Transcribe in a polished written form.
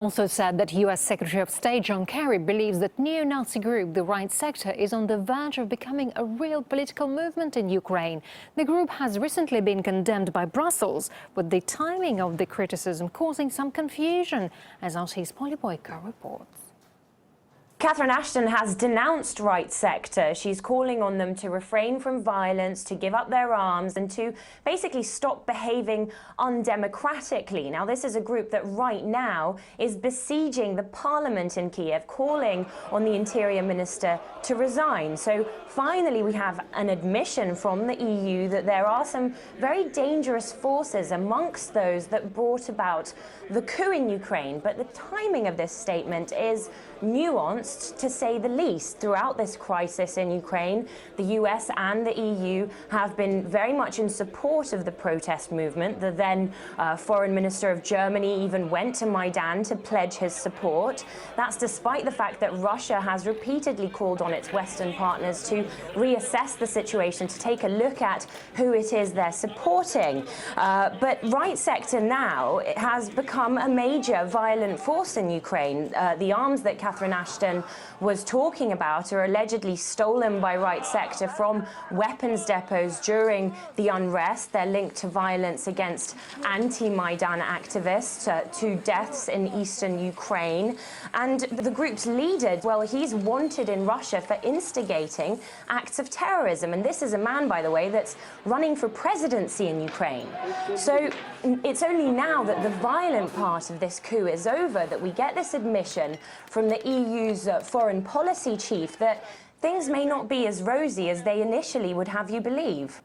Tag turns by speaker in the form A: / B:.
A: Also said that US Secretary of State John Kerry believes that neo-Nazi group, the Right Sector, is on the verge of becoming a real political movement in Ukraine. The group has recently been condemned by Brussels, with the timing of the criticism causing some confusion, as RT's Polly Boyka reports.
B: Catherine Ashton has denounced Right Sector. She's calling on them to refrain from violence, to give up their arms and to basically stop behaving undemocratically. Now, this is a group that right now is besieging the parliament in Kiev, calling on the Interior Minister to resign. So finally, we have an admission from the EU that there are some very dangerous forces amongst those that brought about the coup in Ukraine. But the timing of this statement is nuanced, to say the least. Throughout this crisis in Ukraine, the US and the EU have been very much in support of the protest movement. The then Foreign Minister of Germany even went to Maidan to pledge his support. That's despite the fact that Russia has repeatedly called on its Western partners to reassess the situation, to take a look at who it is they're supporting. But Right Sector now has become a major violent force in Ukraine. The arms that Catherine Ashton was talking about are allegedly stolen by Right Sector from weapons depots during the unrest. They're linked to violence against anti-Maidan activists, to deaths in eastern Ukraine. And the group's leader, well, he's wanted in Russia for instigating acts of terrorism. And this is a man, by the way, that's running for presidency in Ukraine. So it's only now that the violent part of this coup is over that we get this admission from the EU's foreign policy chief that things may not be as rosy as they initially would have you believe.